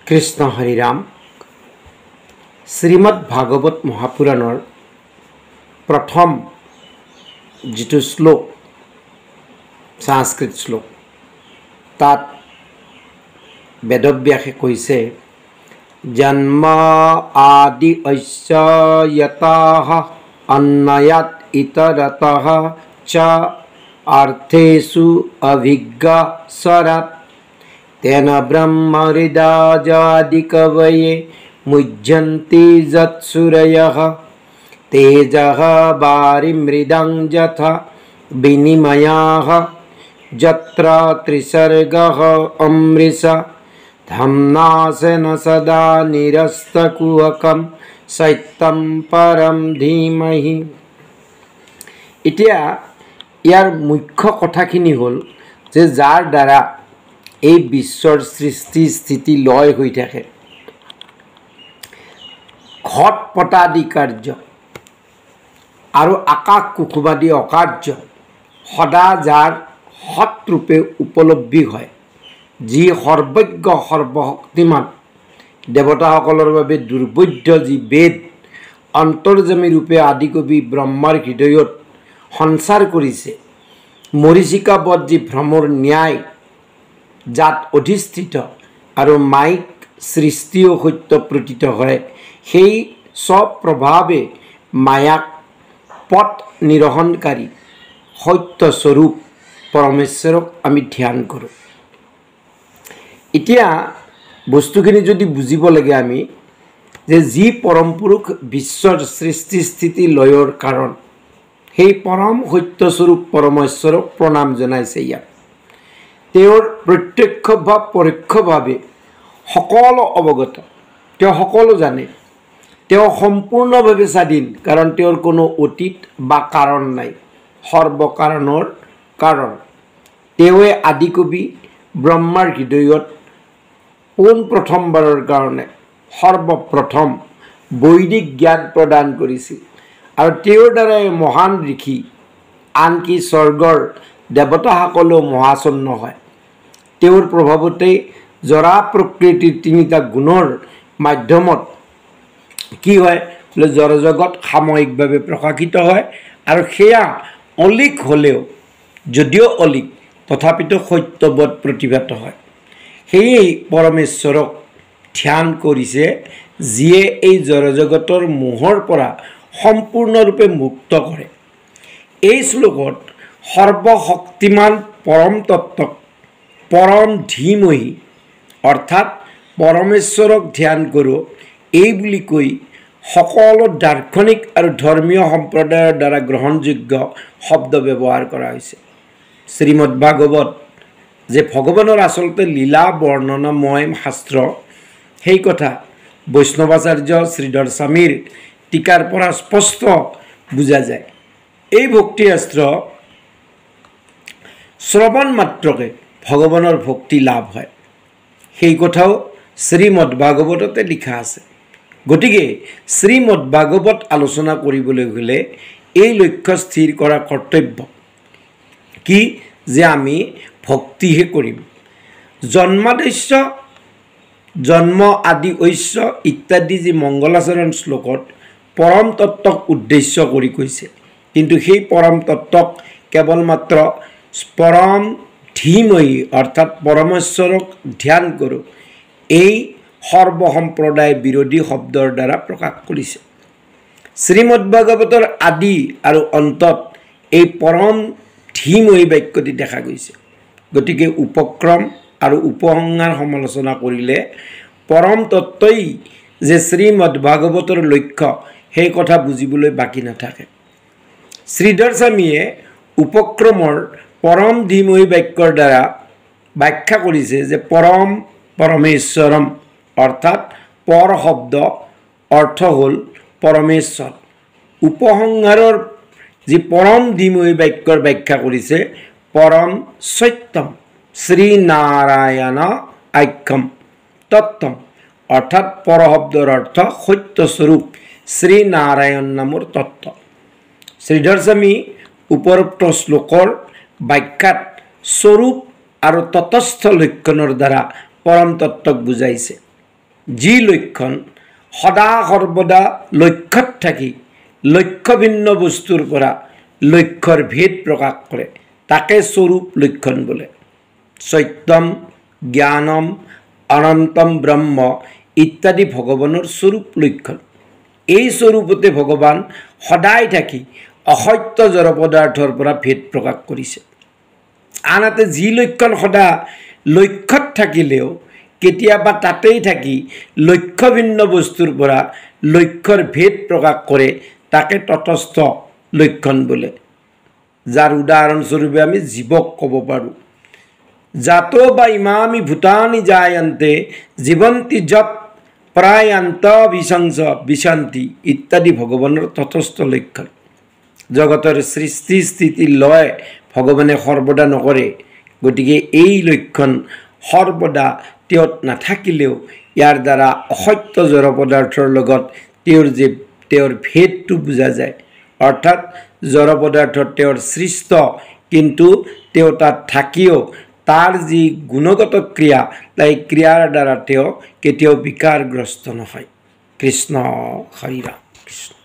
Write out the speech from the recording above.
কৃষ্ণ হৰিৰাম। শ্ৰীমদ ভাগৱত মহাপুৰাণৰ প্ৰথম যিটো শ্লোক সংস্কৃত শ্লোক তাত বেদব্যাসে কৈছে জন্ম আদি ঐশ্য যতঃ অন্নয়াত ইতৰতঃ চ অৰ্থেষু অভিজ্ঞ স্বরাত তেন ব্রহ্ম হৃদয়াদি কবয়ে মুহ্যন্তি যৎসূরয়ঃ তেজঃ বারি মৃদং যথা বিনিময়াঃ যত্র ত্রিসর্গঃ অমৃষ ধাম্নাসেন সদা নিরস্তকুহকম সত্যম পরম ধীমহি। এতিয়া ইয়াৰ মুখ্য কথাখিনি হ'ল যে যাৰ দ্বাৰা এই বিশ্বৰ সৃষ্টি স্থিতি লয় হৈ থাকে, ঘট পটাদি কাৰ্য আৰু আকাশ কুসুমাদি অকাৰ্য সদা যাৰ সৎৰূপে উপলব্ধি হয়, যি সৰ্বজ্ঞ সৰ্বশক্তিমান দেৱতাসকলৰ বাবে দুৰ্বোধ্য যি বেদ অন্তৰ্যামী ৰূপে আদিকবি ব্ৰহ্মাৰ হৃদয়ত সঞ্চাৰ কৰিছে, মৰীচিকাবধ যি ভ্ৰমৰ ন্যায় যাত অধিষ্ঠিত আৰু মাইক সৃষ্টিও সত্য প্ৰতীত হয়, সেই স্বপ্ৰভাৱে মায়াক পথ নিৰসনকাৰী সত্যস্বৰূপ পৰমেশ্বৰক আমি ধ্যান কৰোঁ। এতিয়া বস্তুখিনি যদি বুজিব লাগে আমি যে যি পৰম পুৰুষ বিশ্বৰ সৃষ্টি স্থিতি লয়ৰ কাৰণ, সেই পৰম সত্যস্বৰূপ পৰমেশ্বৰক প্ৰণাম জনাইছে। ইয়াত তেওঁৰ প্ৰত্যক্ষ বা পৰোক্ষভাৱে সকলো অৱগত, তেওঁ সকলো জানে, তেওঁ সম্পূৰ্ণভাৱে স্বাধীন, কাৰণ তেওঁৰ কোনো অতীত বা কাৰণ নাই, সৰ্বকাৰণৰ কাৰণ। তেওঁৱে আদিকবি ব্ৰহ্মাৰ হৃদয়ত পোনপ্ৰথমবাৰৰ কাৰণে সৰ্বপ্ৰথম বৈদিক জ্ঞান প্ৰদান কৰিছিল, আৰু তেওঁৰ দ্বাৰাই মহান ঋষি আনকি স্বৰ্গৰ দেৱতাসকলেও মহাচন্ন হয়। তেওঁৰ প্ৰভাৱতেই জৰা প্ৰকৃতিৰ তিনিটা গুণৰ মাধ্যমত কি হয় বোলে জড়জগত সাময়িকভাৱে প্ৰকাশিত হয়, আৰু সেয়া অলিক হ'লেও, যদিও অলিক তথাপিতো সত্যবৎ প্ৰতিভাত হয়। সেয়েই পৰমেশ্বৰক ধ্যান কৰিছে, যিয়ে এই জড়জগতৰ মোহৰ পৰা সম্পূৰ্ণৰূপে মুক্ত কৰে। এই শ্লোকত সৰ্বশক্তিমান পৰম তত্ত্বক পৰম ধীমহি অৰ্থাৎ পৰমেশ্বৰক ধ্যান কৰোঁ এই বুলি কৈ সকলো দাৰ্শনিক আৰু ধৰ্মীয় সম্প্ৰদায়ৰ দ্বাৰা গ্ৰহণযোগ্য শব্দ ব্যৱহাৰ কৰা হৈছে। শ্ৰীমদ ভাগৱত যে ভগৱানৰ আচলতে লীলা বৰ্ণনাময় শাস্ত্ৰ, সেই কথা বৈষ্ণৱাচাৰ্য শ্ৰীধৰ স্বামীৰ টীকাৰ পৰা স্পষ্ট বুজা যায়। এই ভক্তিশাস্ত্ৰ শ্ৰৱণ মাত্ৰকে ভগৱানৰ ভক্তি লাভ হয়, সেই কথাও শ্ৰীমদ ভাগৱততে লিখা আছে। গতিকে শ্ৰীমদ ভাগৱত আলোচনা কৰিবলৈ গ'লে এই লক্ষ্য স্থিৰ কৰা কৰ্তব্য কি যে আমি ভক্তিহে কৰিম। জন্মাদস্য জন্ম আদি ঐশ্য ইত্যাদি যি মংগলাচৰণ শ্লোকত পৰম তত্ত্বক উদ্দেশ্য কৰি কৈছে, কিন্তু সেই পৰম তত্ত্বক কেৱল মাত্ৰ পৰম ধীমহি অৰ্থাৎ পৰমেশ্বৰক ধ্যান কৰোঁ এই সৰ্বসম্প্ৰদায় বিৰোধী শব্দৰ দ্বাৰা প্ৰকাশ কৰিছে। শ্ৰীমদ ভাগৱতৰ আদি আৰু অন্তত এই পৰম ধীমহি বাক্যটি দেখা গৈছে। গতিকে উপক্ৰম আৰু উপসংহাৰ সমালোচনা কৰিলে পৰম তত্ত্বই যে শ্ৰীমদ ভাগৱতৰ লক্ষ্য, সেই কথা বুজিবলৈ বাকী নাথাকে। শ্ৰীধৰ স্বামীয়ে উপক্ৰমৰ পৰম ধীমহি বাক্যৰ দ্বাৰা ব্যাখ্যা কৰিছে যে পৰম পৰমেশ্বৰম অৰ্থাৎ পৰ শব্দ অৰ্থ হ'ল পৰমেশ্বৰ। উপসংহাৰৰ যি পৰম ধীমহি বাক্যৰ ব্যাখ্যা কৰিছে পৰম সত্যম শ্ৰীনাৰায়ণ আখ্যম তত্ত্বম অৰ্থাৎ পৰ শব্দৰ অৰ্থ সত্যস্বৰূপ শ্ৰীনাৰায়ণ নামৰ তত্ত্ব। শ্ৰীধৰ স্বামী উপৰোক্ত শ্লোকৰ ব্যাখ্যাত স্বৰূপ আৰু তটস্থ লক্ষণৰ দ্বাৰা পৰম তত্ত্বক বুজাইছে। যি লক্ষণ সদা সৰ্বদা লক্ষ্যত থাকি লক্ষ্য ভিন্ন বস্তুৰ পৰা লক্ষ্যৰ ভেদ প্ৰকাশ কৰে তাকে স্বৰূপ লক্ষণ বোলে। সত্যম জ্ঞানম অনন্তম ব্ৰহ্ম ইত্যাদি ভগৱানৰ স্বৰূপ লক্ষণ। এই স্বৰূপতে ভগৱান সদায় থাকি অসত্য জড় পদাৰ্থৰ পৰা ভেদ প্ৰকাশ কৰিছে। আনহাতে যি লক্ষণ সদা লক্ষ্যত থাকিলেও কেতিয়াবা তাতেই থাকি লক্ষ্য ভিন্ন বস্তুৰ পৰা লক্ষ্যৰ ভেদ প্ৰকাশ কৰে তাকে তটস্থ লক্ষণ বোলে। যাৰ উদাহৰণস্বৰূপে আমি জীৱক ক'ব পাৰোঁ। জাতো বা ইমামি ভূতানি জায়ন্তে জীৱন্তি যত প্ৰায়ান্ত বিশংস বিশান্তি ইত্যাদি ভগৱানৰ তটস্থ লক্ষণ। জগতৰ সৃষ্টি স্থিতি লয় ভগৱানে সৰ্বদা নকৰে, গতিকে এই লক্ষণ সৰ্বদা তেওঁত নাথাকিলেও ইয়াৰ দ্বাৰা অসত্য জড় পদাৰ্থৰ লগত তেওঁৰ ভেদটো বুজা যায়। অৰ্থাৎ জড় পদাৰ্থত তেওঁৰ সৃষ্ট, কিন্তু তেওঁ তাত থাকিও তাৰ যি গুণগত ক্ৰিয়া তাই ক্ৰিয়াৰ দ্বাৰা তেওঁ কেতিয়াও বিকাৰগ্ৰস্ত নহয়। কৃষ্ণ হৰি ৰাম কৃষ্ণ।